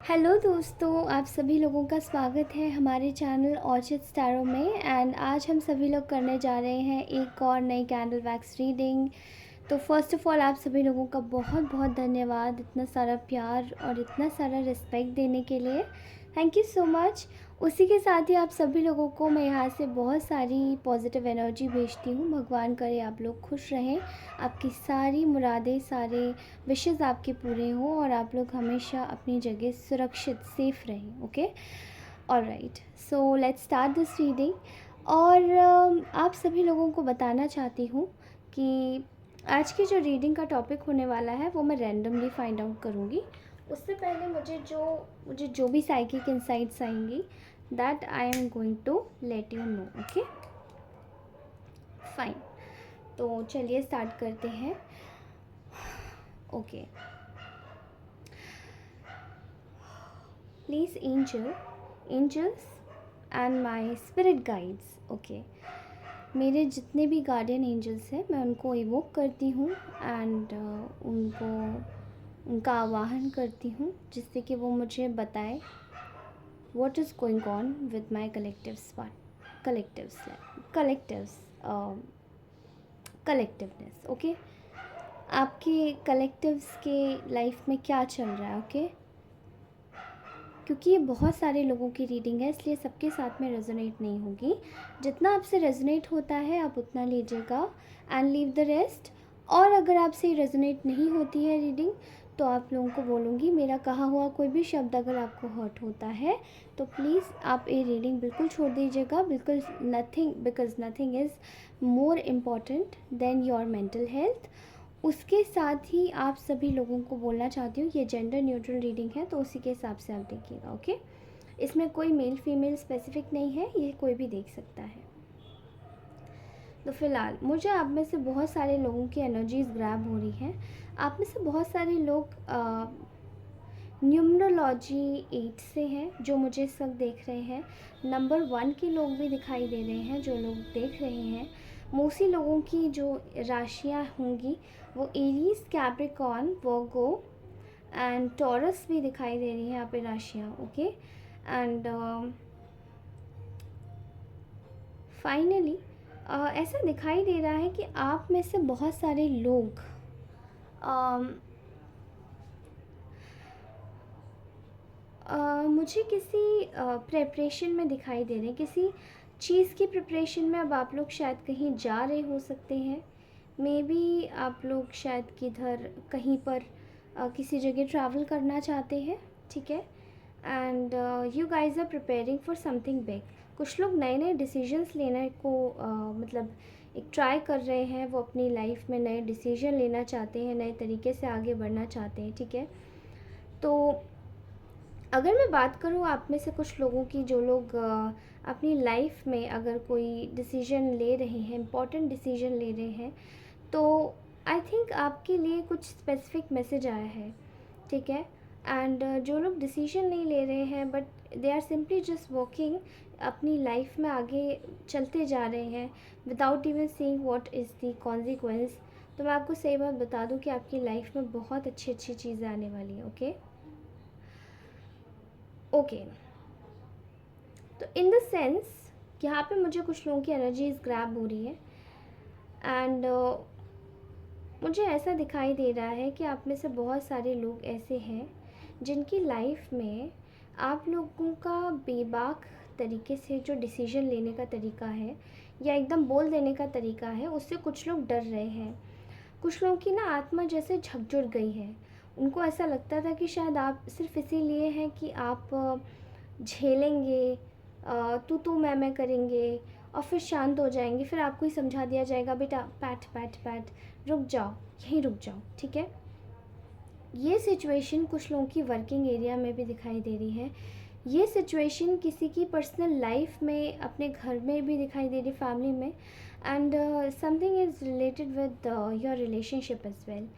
Hello दोस्तों, आप सभी लोगों का स्वागत है हमारे चैनल ऑर्चिड स्टैरो में। एंड आज हम सभी लोग करने जा रहे हैं एक और नई कैंडल वैक्स रीडिंग। तो फर्स्ट ऑफ़ ऑल आप सभी लोगों का बहुत बहुत धन्यवाद इतना सारा प्यार और इतना सारा रिस्पेक्ट देने के लिए। Thank you so much. उसी के साथ ही आप सभी लोगों को मैं यहाँ से बहुत सारी पॉजिटिव एनर्जी भेजती हूँ। भगवान करे आप लोग खुश रहें, आपकी सारी मुरादें, सारे विशेज़ आपके पूरे हों और आप लोग हमेशा अपनी जगह सुरक्षित सेफ़ रहें। Okay, alright, so let's start this reading. और आप सभी लोगों को बताना चाहती हूँ कि आज की जो रीडिंग का टॉपिक होने वाला है वो मैं रैंडमली फाइंड आउट करूँगी। उससे पहले मुझे जो भी साइकिक इंसाइट्स आएंगी that I am going to let you know. Okay, fine. तो चलिए स्टार्ट करते हैं। Okay, please angels and my spirit guides. Okay, मेरे जितने भी गार्डियन एंजल्स हैं मैं उनको इवोक करती हूँ एंड उनका आवाहन करती हूँ जिससे कि वो मुझे बताए what is going on with my collectiveness. Okay, आपके कलेक्टिव्स के लाइफ में क्या चल रहा है। ओके, क्योंकि ये बहुत सारे लोगों की रीडिंग है इसलिए सबके साथ में रेजोनेट नहीं होगी। जितना आपसे रेजोनेट होता है आप उतना लीजिएगा एंड लीव द रेस्ट। और अगर आपसे रेजोनेट नहीं होती है रीडिंग तो आप लोगों को बोलूँगी मेरा कहा हुआ कोई भी शब्द अगर आपको हर्ट होता है तो प्लीज़ आप ये रीडिंग बिल्कुल छोड़ दीजिएगा। बिल्कुल because nothing is more important than your mental health. उसके साथ ही आप सभी लोगों को बोलना चाहती हूँ ये जेंडर न्यूट्रल रीडिंग है तो उसी के हिसाब से आप देखिएगा। ओके, इसमें कोई मेल फीमेल स्पेसिफिक नहीं है, ये कोई भी देख सकता है। तो फ़िलहाल मुझे आप में से बहुत सारे लोगों की एनर्जीज़ ग्रैब हो रही हैं। आप में से बहुत सारे लोग न्यूमरोलॉजी 8 से हैं जो मुझे इस वक्त देख रहे हैं। नंबर 1 के लोग भी दिखाई दे रहे हैं जो लोग देख रहे हैं। मोस्टली लोगों की जो राशियाँ होंगी वो Aries, Capricorn, Virgo and taurus भी दिखाई दे रही हैं यहाँ पे राशियाँ। ओके, एंड फाइनली ऐसा दिखाई दे रहा है कि आप में से बहुत सारे लोग मुझे किसी प्रेपरेशन में दिखाई दे रहे हैं, किसी चीज़ की प्रिपरेशन में। अब आप लोग शायद कहीं जा रहे हो सकते हैं, मे बी आप लोग शायद किधर कहीं पर किसी जगह ट्रैवल करना चाहते हैं। ठीक है, and you guys are preparing for something big. कुछ लोग नए नए डिसीजंस लेने को मतलब एक ट्राई कर रहे हैं, वो अपनी लाइफ में नए डिसीजन लेना चाहते हैं, नए तरीके से आगे बढ़ना चाहते हैं। ठीक है, तो अगर मैं बात करूँ आप में से कुछ लोगों की जो लोग अपनी लाइफ में अगर कोई डिसीजन ले रहे हैं, इम्पॉर्टेंट डिसीजन ले रहे हैं, तो आई थिंक आपके लिए कुछ स्पेसिफिक मैसेज आया है। ठीक है, एंड जो लोग डिसीजन नहीं ले रहे हैं but they are simply just walking, अपनी लाइफ में आगे चलते जा रहे हैं without even seeing what is the consequence, तो मैं आपको सही बात बता दूं कि आपकी लाइफ में बहुत अच्छी अच्छी चीज़ें आने वाली हैं। ओके, ओके, तो इन द सेंस यहाँ पे मुझे कुछ लोगों की एनर्जीज ग्रैब हो रही है एंड मुझे ऐसा दिखाई दे रहा है कि आप में से बहुत सारे लोग ऐसे हैं जिनकी लाइफ में आप लोगों का बेबाक तरीके से जो डिसीजन लेने का तरीका है या एकदम बोल देने का तरीका है उससे कुछ लोग डर रहे हैं। कुछ लोगों की ना आत्मा जैसे झकझोर गई है। उनको ऐसा लगता था कि शायद आप सिर्फ इसीलिए हैं कि आप झेलेंगे, तू मैं करेंगे और फिर शांत हो जाएंगे, फिर आपको ही समझा दिया जाएगा बेटा पैट पैट पैट, रुक जाओ, यहीं रुक जाओ। ठीक है, ये सिचुएशन कुछ लोगों की वर्किंग एरिया में भी दिखाई दे रही है। ये सिचुएशन किसी की पर्सनल लाइफ में, अपने घर में भी दिखाई दे रही, फैमिली में। And something is related with your relationship as well.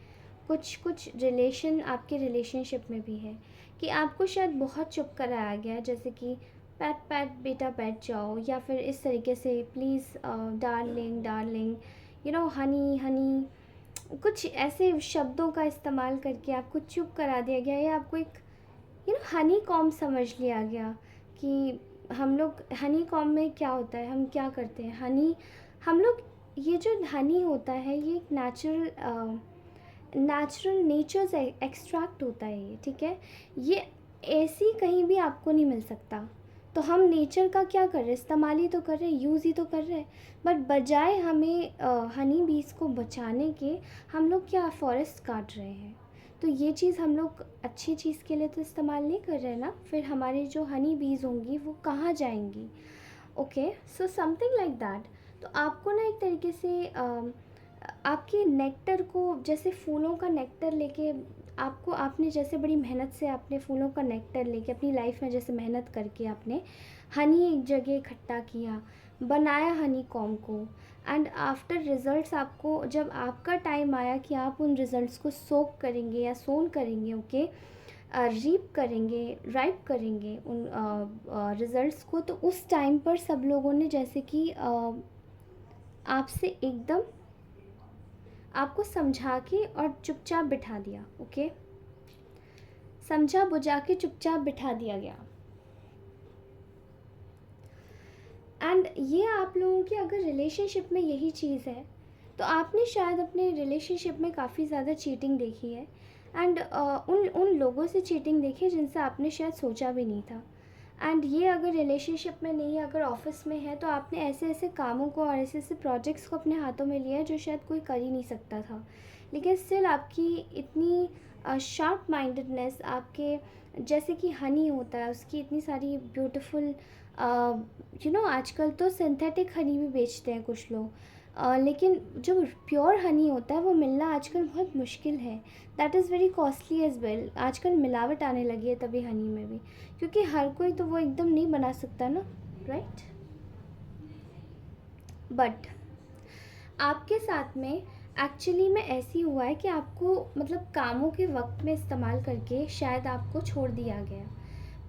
कुछ रिलेशन आपके रिलेशनशिप में भी है कि आपको शायद बहुत चुप कराया गया है, जैसे कि पैट पैट बेटा बैठ जाओ, या फिर इस तरीके से please darling darling, you know Honey Honey, कुछ ऐसे शब्दों का इस्तेमाल करके आपको चुप करा दिया गया है। आपको एक हनी कॉम्ब समझ लिया गया कि हम लोग हनी कॉम्ब में क्या होता है, हम क्या करते हैं। हनी हम लोग ये जो हनी होता है ये एक नेचुरल नेचर से एक्सट्रैक्ट होता है ये, ठीक है। ये ऐसी कहीं भी आपको नहीं मिल सकता। तो हम नेचर का क्या कर रहे हैं, इस्तेमाल ही तो कर रहे हैं, यूज़ ही तो कर रहे हैं। बट बजाय हमें हनी बीज को बचाने के, हम लोग क्या फॉरेस्ट काट रहे हैं। तो ये चीज़ हम लोग अच्छी चीज़ के लिए तो इस्तेमाल नहीं कर रहे ना, फिर हमारी जो हनी बीज होंगी वो कहाँ जाएंगी। Okay, so something like that. तो आपको ना एक तरीके से आपके नेक्टर को, जैसे फूलों का नेक्टर लेके आपको, आपने जैसे बड़ी मेहनत से आपने फूलों का नेक्टर लेके अपनी लाइफ में जैसे मेहनत करके आपने हनी एक जगह इकट्ठा किया, बनाया हनी कॉम को, एंड आफ्टर रिज़ल्ट्स आपको जब आपका टाइम आया कि आप उन रिज़ल्ट्स को सोक करेंगे या सोन करेंगे, ओके, रीप करेंगे, राइप करेंगे उन रिज़ल्ट्स को, तो उस टाइम पर सब लोगों ने जैसे कि आपसे एकदम आपको समझा के और चुपचाप बिठा दिया। ओके, समझा बुझा के चुपचाप बिठा दिया गया। एंड ये आप लोगों की अगर रिलेशनशिप में यही चीज़ है, तो आपने शायद अपने रिलेशनशिप में काफ़ी ज़्यादा चीटिंग देखी है। एंड उन उन लोगों से चीटिंग देखी है जिनसे आपने शायद सोचा भी नहीं था। एंड ये अगर रिलेशनशिप में नहीं, अगर ऑफिस में है, तो आपने ऐसे ऐसे कामों को और ऐसे ऐसे प्रोजेक्ट्स को अपने हाथों में लिया है जो शायद कोई कर ही नहीं सकता था। लेकिन स्टिल आपकी इतनी शार्प माइंडेडनेस, आपके जैसे कि हनी होता है उसकी इतनी सारी ब्यूटीफुल, आजकल तो सिंथेटिक हनी भी बेचते हैं कुछ लोग, लेकिन जो प्योर हनी होता है वो मिलना आजकल बहुत मुश्किल है। That is very costly as well. आजकल मिलावट आने लगी है तभी हनी में भी, क्योंकि हर कोई तो वो एकदम नहीं बना सकता ना, राइट। बट आपके साथ में एक्चुअली में ऐसी हुआ है कि आपको मतलब कामों के वक्त में इस्तेमाल करके शायद आपको छोड़ दिया गया।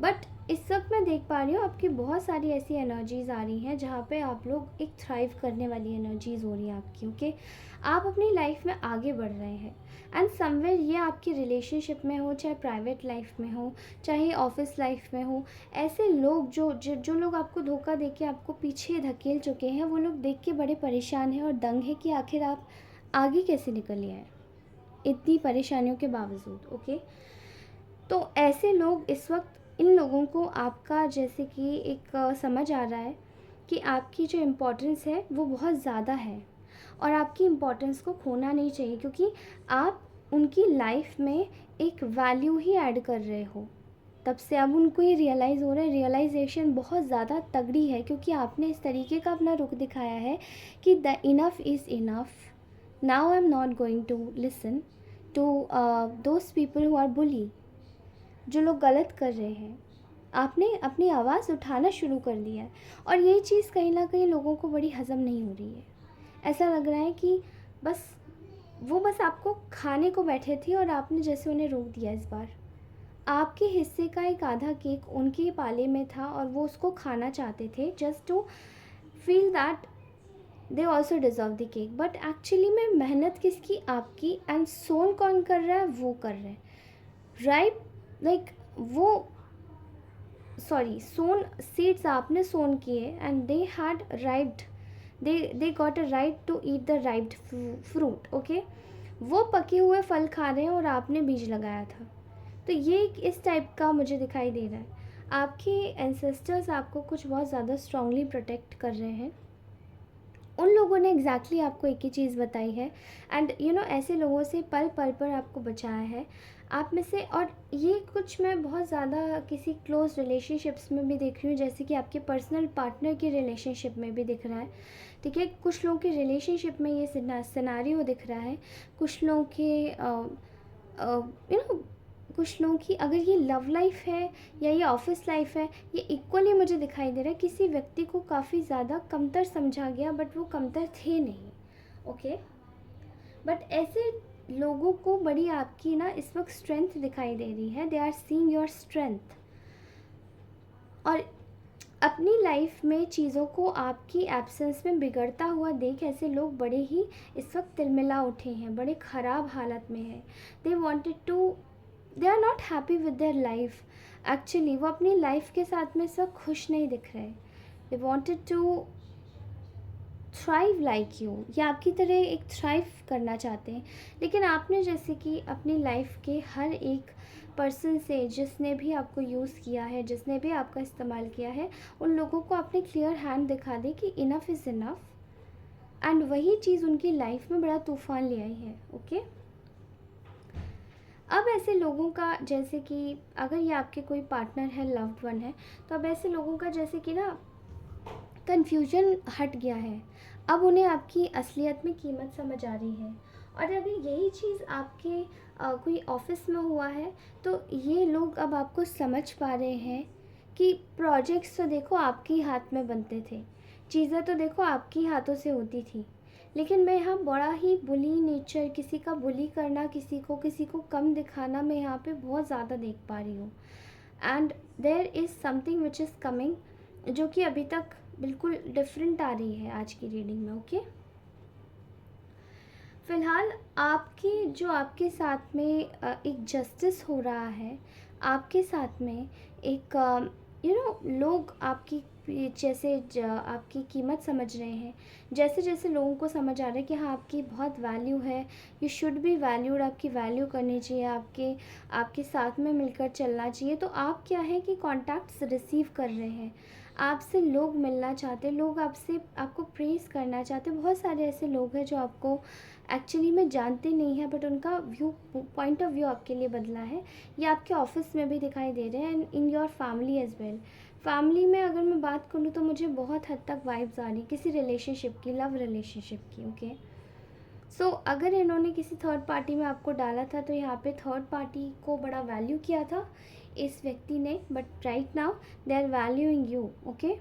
बट इस वक्त मैं देख पा रही हूँ आपकी बहुत सारी ऐसी एनर्जीज़ आ रही हैं जहाँ पे आप लोग एक थ्राइव करने वाली एनर्जीज़ हो रही हैं आपकी। ओके, आप अपनी लाइफ में आगे बढ़ रहे हैं। एंड समवेयर ये आपकी रिलेशनशिप में हो, चाहे प्राइवेट लाइफ में हो, चाहे ऑफिस लाइफ में हो, ऐसे लोग जो लोग आपको धोखा दे के आपको पीछे धकेल चुके हैं, वो लोग देख के बड़े परेशान हैं और दंग है कि आखिर आप आगे कैसे निकले हैं इतनी परेशानियों के बावजूद। ओके, तो ऐसे लोग इस वक्त, इन लोगों को आपका जैसे कि एक समझ आ रहा है कि आपकी जो इम्पोर्टेंस है वो बहुत ज़्यादा है और आपकी इम्पोर्टेंस को खोना नहीं चाहिए, क्योंकि आप उनकी लाइफ में एक वैल्यू ही ऐड कर रहे हो। तब से अब उनको ये रियलाइज़ हो रहा है, रियलाइजेशन बहुत ज़्यादा तगड़ी है, क्योंकि आपने इस तरीके का अपना रुख दिखाया है कि the enough is enough, now I am not going to listen to those people who are bully, जो लोग गलत कर रहे हैं। आपने अपनी आवाज़ उठाना शुरू कर दिया है और ये चीज़ कहीं ना कहीं लोगों को बड़ी हज़म नहीं हो रही है। ऐसा लग रहा है कि वो बस आपको खाने को बैठे थे और आपने जैसे उन्हें रोक दिया। इस बार आपके हिस्से का एक आधा केक उनके पाले में था और वो उसको खाना चाहते थे just to feel that they also deserve the cake. But actually में मेहनत किसकी, आपकी, एंड सोन कौन कर रहा है, वो कर रहे हैं, राइट। लाइक वो सॉरी सोन सीड्स आपने सोन किए and they had riped, they got a right to eat the riped fruit. Okay, वो पके हुए फल खा रहे हैं और आपने बीज लगाया था। तो ये इस टाइप का मुझे दिखाई दे रहा है। आपके एंसेस्टर्स आपको कुछ बहुत ज़्यादा स्ट्रांगली प्रोटेक्ट कर रहे हैं। उन लोगों ने एग्जैक्टली आपको एक ही चीज़ बताई है एंड ऐसे लोगों से पल पल पर आपको बचाया है आप में से। और ये कुछ मैं बहुत ज़्यादा किसी क्लोज रिलेशनशिप्स में भी देख रही हूँ, जैसे कि आपके पर्सनल पार्टनर की रिलेशनशिप में भी दिख रहा है, ठीक है। कुछ लोगों के रिलेशनशिप में ये सिनारियो दिख रहा है, कुछ लोगों के कुछ लोगों की अगर ये लव लाइफ है या ये ऑफिस लाइफ है, ये इक्वली मुझे दिखाई दे रहा है। किसी व्यक्ति को काफ़ी ज़्यादा कमतर समझा गया बट वो कमतर थे नहीं। ओके, बट ऐसे लोगों को बड़ी आपकी ना इस वक्त स्ट्रेंथ दिखाई दे रही है। They are seeing your strength. और अपनी लाइफ में चीज़ों को आपकी एब्सेंस में बिगड़ता हुआ देख ऐसे लोग बड़े ही इस वक्त तिलमिला उठे हैं, बड़े ख़राब हालत में हैं। They wanted to, they are not happy with their life. Actually वो अपनी लाइफ के साथ में सब खुश नहीं दिख रहे। They wanted to thrive like you, या आपकी तरह एक थ्राइव करना चाहते हैं, लेकिन आपने जैसे कि अपनी लाइफ के हर एक पर्सन से, जिसने भी आपको यूज़ किया है, जिसने भी आपका इस्तेमाल किया है, उन लोगों को आपने क्लियर हैंड दिखा दी कि इनफ इज़ इनफ, एंड वही चीज़ उनकी लाइफ में बड़ा तूफान ले आई है। ओके, अब ऐसे लोगों का, जैसे कि अगर ये आपके कोई पार्टनर है, लव्ड वन है, तो अब ऐसे लोगों का जैसे कि ना कन्फ्यूजन हट गया है। अब उन्हें आपकी असलियत में कीमत समझ आ रही है। और अगर यही चीज़ आपके कोई ऑफिस में हुआ है, तो ये लोग अब आपको समझ पा रहे हैं कि प्रोजेक्ट्स तो देखो आपके ही हाथ में बनते थे, चीज़ें तो देखो आपके ही हाथों से होती थी, लेकिन मैं यहाँ बड़ा ही बुली नेचर, किसी का बुली करना, किसी को कम दिखाना, मैं यहाँ पे बहुत ज़्यादा देख पा रही हूँ। And there is something which is coming, जो कि अभी तक बिल्कुल डिफरेंट आ रही है आज की रीडिंग में। ओके, फ़िलहाल आपकी जो आपके साथ में एक जस्टिस हो रहा है, आपके साथ में एक लोग आपकी जैसे आपकी कीमत समझ रहे हैं, जैसे जैसे लोगों को समझ आ रहा है कि हाँ आपकी बहुत वैल्यू है, यू शुड बी वैल्यूड, आपकी वैल्यू करनी चाहिए, आपके साथ में मिलकर चलना चाहिए। तो आप क्या है कि कॉन्टैक्ट्स रिसीव कर रहे हैं, आपसे लोग मिलना चाहते हैं, लोग आपको प्रेज़ करना चाहते हैं। बहुत सारे ऐसे लोग हैं जो आपको एक्चुअली में जानते नहीं हैं, बट उनका पॉइंट ऑफ व्यू आपके लिए बदला है। ये आपके ऑफिस में भी दिखाई दे रहे हैं, and in your family as well. Family में अगर मैं बात करूँ तो मुझे बहुत हद तक वाइब्स आ रही किसी रिलेशनशिप की, लव रिलेशनशिप की। ओके, सो अगर इन्होंने किसी थर्ड पार्टी में आपको डाला था, तो यहाँ पे थर्ड पार्टी को बड़ा वैल्यू किया था इस व्यक्ति ने, but right now they are valuing you. Okay,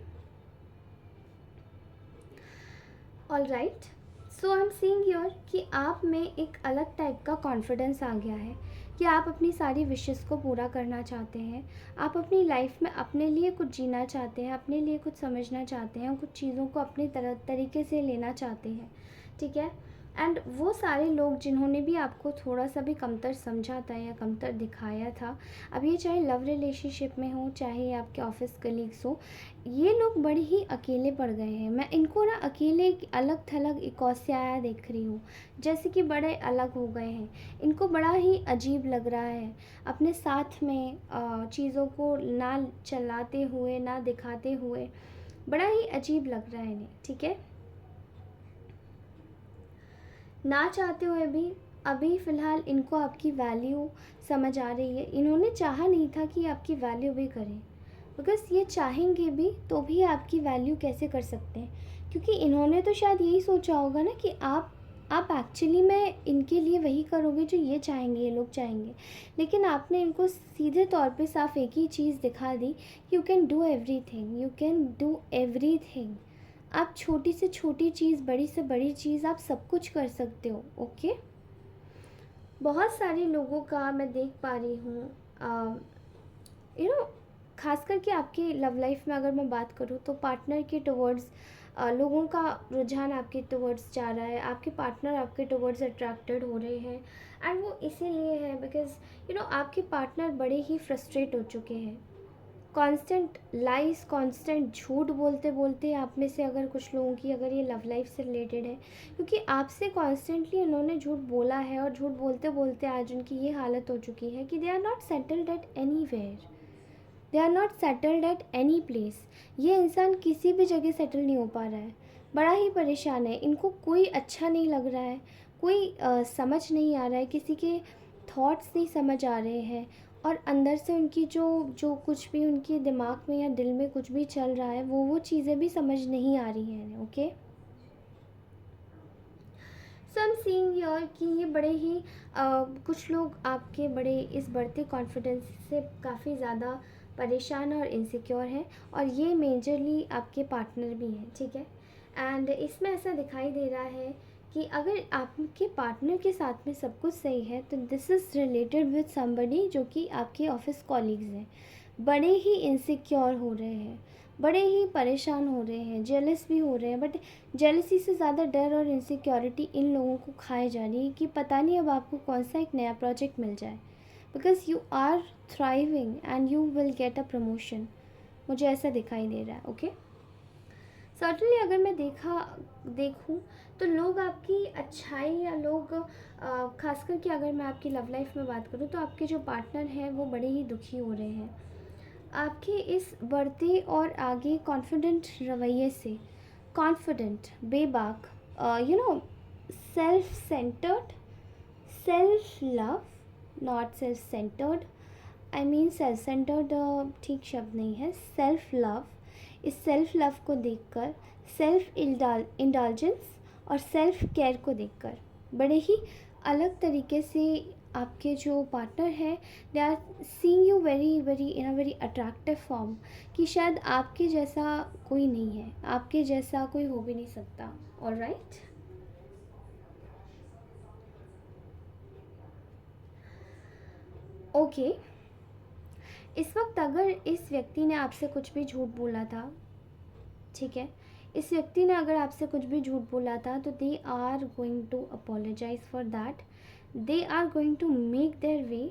all right, so I am seeing your कि आप में एक अलग टाइप का कॉन्फिडेंस आ गया है कि आप अपनी सारी विशेस को पूरा करना चाहते हैं, आप अपनी लाइफ में अपने लिए कुछ जीना चाहते हैं, अपने लिए कुछ समझना चाहते हैं, कुछ चीज़ों को अपने तरीके से लेना चाहते हैं। ठीक है, एंड वो सारे लोग जिन्होंने भी आपको थोड़ा सा भी कमतर समझा था या कमतर दिखाया था, अब ये चाहे लव रिलेशनशिप में हो, चाहे आपके ऑफिस कलीग्स हो, ये लोग बड़े ही अकेले पड़ गए हैं। मैं इनको ना अकेले अलग थलग इकोस्याया देख रही हूँ, जैसे कि बड़े अलग हो गए हैं। इनको बड़ा ही अजीब लग रहा है अपने साथ में चीज़ों को ना चलाते हुए, ना दिखाते हुए, बड़ा ही अजीब लग रहा है इन्हें। ठीक है, ना चाहते हुए भी अभी फ़िलहाल इनको आपकी वैल्यू समझ आ रही है। इन्होंने चाहा नहीं था कि आपकी वैल्यू भी करें, बिकॉज़ ये चाहेंगे भी तो भी आपकी वैल्यू कैसे कर सकते हैं, क्योंकि इन्होंने तो शायद यही सोचा होगा ना कि आप एक्चुअली में इनके लिए वही करोगे जो ये चाहेंगे, ये लोग चाहेंगे। लेकिन आपने इनको सीधे तौर पे साफ एक ही चीज़ दिखा दी, you can do everything, you can do everything. आप छोटी से छोटी चीज़, बड़ी से बड़ी चीज़, आप सब कुछ कर सकते हो। ओके, बहुत सारे लोगों का मैं देख पा रही हूँ, यू नो खास करके आपकी लव लाइफ में अगर मैं बात करूँ, तो पार्टनर के टुवर्ड्स लोगों का रुझान आपके टुवर्ड्स जा रहा है, आपके पार्टनर आपके टुवर्ड्स अट्रैक्टेड हो रहे हैं। एंड वो इसीलिए है बिकॉज़ आपके पार्टनर बड़े ही फ्रस्ट्रेट हो चुके हैं। कांस्टेंट लाइस, कांस्टेंट झूठ बोलते बोलते, आप में से अगर कुछ लोगों की अगर ये लव लाइफ से रिलेटेड है, क्योंकि आपसे कॉन्स्टेंटली उन्होंने झूठ बोला है, और झूठ बोलते बोलते आज उनकी ये हालत हो चुकी है कि they are not settled at anywhere, they are not settled at any place. ये इंसान किसी भी जगह सेटल नहीं हो पा रहा है, बड़ा ही परेशान है। इनको कोई अच्छा नहीं लग रहा है, कोई समझ नहीं आ रहा है, किसी के थॉट्स नहीं समझ आ रहे हैं, और अंदर से उनकी जो जो कुछ भी उनके दिमाग में या दिल में कुछ भी चल रहा है, वो चीज़ें भी समझ नहीं आ रही हैं। Okay, so I am seeing your कि ये बड़े ही कुछ लोग आपके बड़े इस बढ़ते कॉन्फिडेंस से काफ़ी ज़्यादा परेशान और इनसिक्योर हैं, और ये मेजरली आपके पार्टनर भी हैं। ठीक है, एंड इसमें ऐसा दिखाई दे रहा है कि अगर आपके पार्टनर के साथ में सब कुछ सही है, तो this is related with somebody जो कि आपके ऑफिस कॉलीग्स हैं। बड़े ही इनसिक्योर हो रहे हैं, बड़े ही परेशान हो रहे हैं, जेलस भी हो रहे हैं, बट जेलसी से ज़्यादा डर और इनसिक्योरिटी इन लोगों को खाए जा रही है कि पता नहीं अब आपको कौन सा एक नया प्रोजेक्ट मिल जाए, because you are thriving and you will get a promotion, मुझे ऐसा दिखाई दे रहा है। ओके, सर्टनली अगर मैं देखूँ तो लोग आपकी अच्छाई, या लोग खास करके अगर मैं आपकी लव लाइफ में बात करूँ तो आपके जो पार्टनर हैं वो बड़े ही दुखी हो रहे हैं आपके इस बढ़ते और आगे कॉन्फिडेंट रवैये से। कॉन्फिडेंट, बेबाक, you know, self centred, self love, not self centred, I mean self centred ठीक शब्द नहीं है, सेल्फ लव। इस सेल्फ लव को देखकर, सेल्फ इंडल्जेंस और सेल्फ केयर को देखकर बड़े ही अलग तरीके से आपके जो पार्टनर हैं they are seeing you very very in a very attractive form, कि शायद आपके जैसा कोई नहीं है, आपके जैसा कोई हो भी नहीं सकता। Alright, okay. इस वक्त अगर इस व्यक्ति ने आपसे कुछ भी झूठ बोला था, ठीक है, इस व्यक्ति ने अगर आपसे कुछ भी झूठ बोला था तो they are going to apologise for that, they are going to make their way,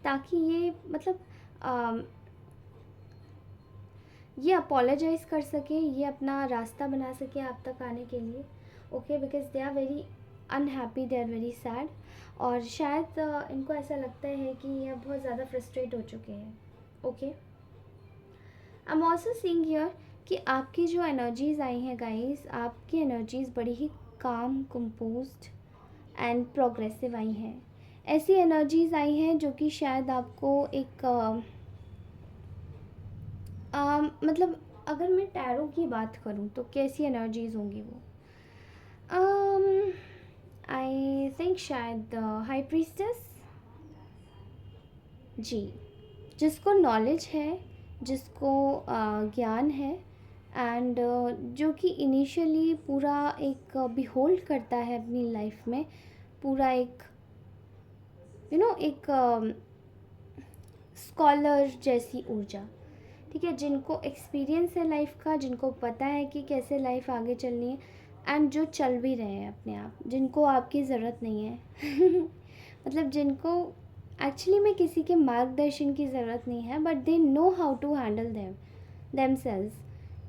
ताकि ये मतलब ये अपोलोजाइज कर सके, ये अपना रास्ता बना सके आप तक आने के लिए। Okay, because they are very unhappy, they are very sad, और शायद इनको ऐसा लगता है कि ये बहुत ज़्यादा फ्रस्ट्रेट हो चुके हैं। Okay, I am also seeing here कि आपकी जो एनर्जीज़ आई हैं गाइस, आपकी एनर्जीज़ बड़ी ही काम, कंपोज्ड एंड प्रोग्रेसिव आई हैं। ऐसी एनर्जीज़ आई हैं जो कि शायद आपको एक मतलब अगर मैं टैरो की बात करूँ तो कैसी एनर्जीज़ होंगी वो, आई थिंक शायद हाई प्रीस्टेस जी, जिसको नॉलेज है, जिसको ज्ञान है, एंड जो कि इनिशियली पूरा एक बिहोल्ड करता है अपनी लाइफ में, पूरा एक एक स्कॉलर जैसी ऊर्जा, ठीक है, जिनको एक्सपीरियंस है लाइफ का, जिनको पता है कि कैसे लाइफ आगे चलनी है, एंड जो चल भी रहे हैं अपने आप, जिनको आपकी ज़रूरत नहीं है मतलब जिनको एक्चुअली में किसी के मार्गदर्शन की ज़रूरत नहीं है, but they know how to handle themselves.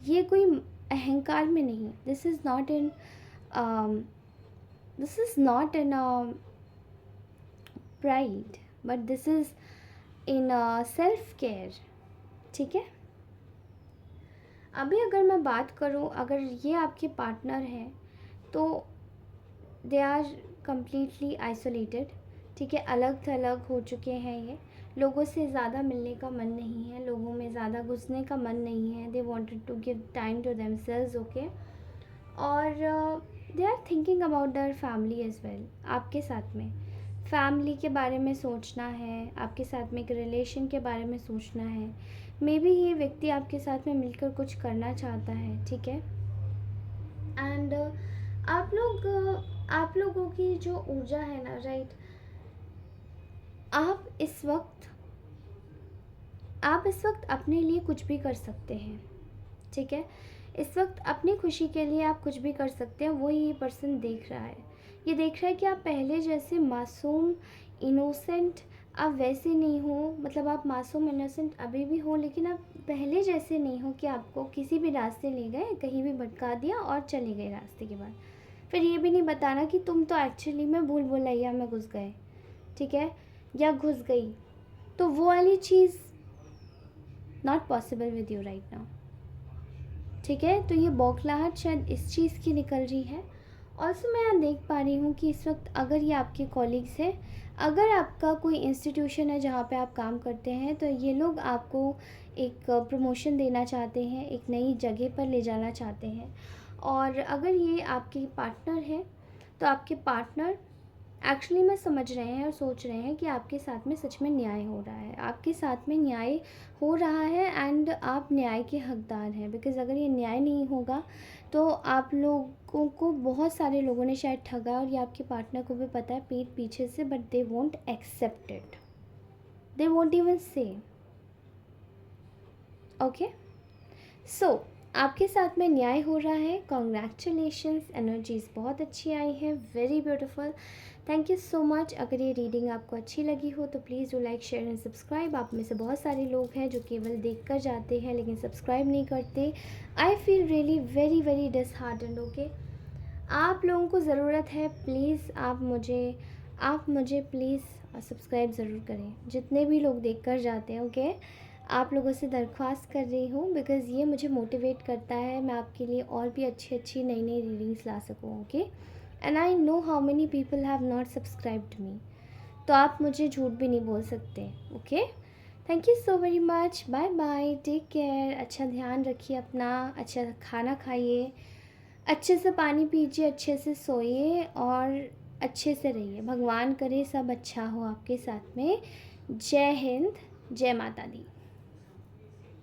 ये कोई अहंकार में नहीं, this is not in pride, but this is in self care, ठीक है। अभी अगर मैं बात करूँ, अगर ये आपके पार्टनर हैं तो दे आर कम्प्लीटली आइसोलेटेड, ठीक है, अलग थलग हो चुके हैं, ये लोगों से ज़्यादा मिलने का मन नहीं है, लोगों में ज़्यादा घुसने का मन नहीं है, they wanted to give time to themselves. Okay, और they are thinking about their family as well. आपके साथ में फैमिली के बारे में सोचना है, आपके साथ में एक रिलेशन के बारे में सोचना है, मे बी ये व्यक्ति आपके साथ में मिलकर कुछ करना चाहता है, ठीक है। एंड आप लोगों की जो ऊर्जा है ना, राइट, आप इस वक्त अपने लिए कुछ भी कर सकते हैं, ठीक है। इस वक्त अपनी खुशी के लिए आप कुछ भी कर सकते हैं, वो ये पर्सन देख रहा है, ये देख रहा है कि आप पहले जैसे मासूम, इनोसेंट आप वैसे नहीं हो, मतलब आप मासूम इनोसेंट अभी भी हो, लेकिन आप पहले जैसे नहीं हो कि आपको किसी भी रास्ते ले गए, कहीं भी भटका दिया और चले गए रास्ते के बाद, फिर ये भी नहीं बताना कि तुम तो एक्चुअली में भूल भुलैया में घुस गए, ठीक है, या घुस गई, तो वो वाली चीज़ not possible with you right now, ठीक है। तो ये बौखलाहट शायद इस चीज़ की निकल रही है। ऑल्सो मैं यहाँ देख पा रही हूँ कि इस वक्त अगर ये आपके कॉलीग्स हैं, अगर आपका कोई इंस्टीट्यूशन है जहाँ पे आप काम करते हैं, तो ये लोग आपको एक प्रमोशन देना चाहते हैं, एक नई जगह पर ले जाना चाहते हैं। और अगर ये आपके पार्टनर हैं तो आपके पार्टनर एक्चुअली में समझ रहे हैं और सोच रहे हैं कि आपके साथ में सच में न्याय हो रहा है, आपके साथ में न्याय हो रहा है, एंड आप न्याय के हकदार हैं। बिकॉज़ अगर ये न्याय नहीं होगा तो आप लोगों को बहुत सारे लोगों ने शायद ठगा, और ये आपके पार्टनर को भी पता है पीठ पीछे से, but they won't accept it, they won't even say. Okay, so आपके साथ में न्याय हो रहा है। कॉन्ग्रेचुलेशंस, एनर्जीज़ बहुत अच्छी आई हैं, very beautiful. Thank you so much. अगर ये रीडिंग आपको अच्छी लगी हो तो please do like, share and subscribe. आप में से बहुत सारे लोग हैं जो केवल देख कर जाते हैं लेकिन सब्सक्राइब नहीं करते। I feel really very very disheartened. Okay, आप लोगों को ज़रूरत है, प्लीज़ आप मुझे प्लीज़ सब्सक्राइब ज़रूर करें, जितने भी लोग देख कर जाते हैं। ओके, आप लोगों से दरख्वास्त कर रही हूँ, बिकॉज़ ये मुझे मोटिवेट करता है मैं आपके लिए और भी अच्छी अच्छी नई नई रीडिंग्स ला सकूँ। Okay, and I know how many people have not subscribed me, तो आप मुझे झूठ भी नहीं बोल सकते। Okay, thank you so very much. Bye bye, take care. अच्छा ध्यान रखिए अपना, अच्छा खाना खाइए, अच्छे से पानी पीजिए, अच्छे से सोइए और अच्छे से रहिए। भगवान करे सब अच्छा हो आपके साथ में। जय हिंद, जय माता दी।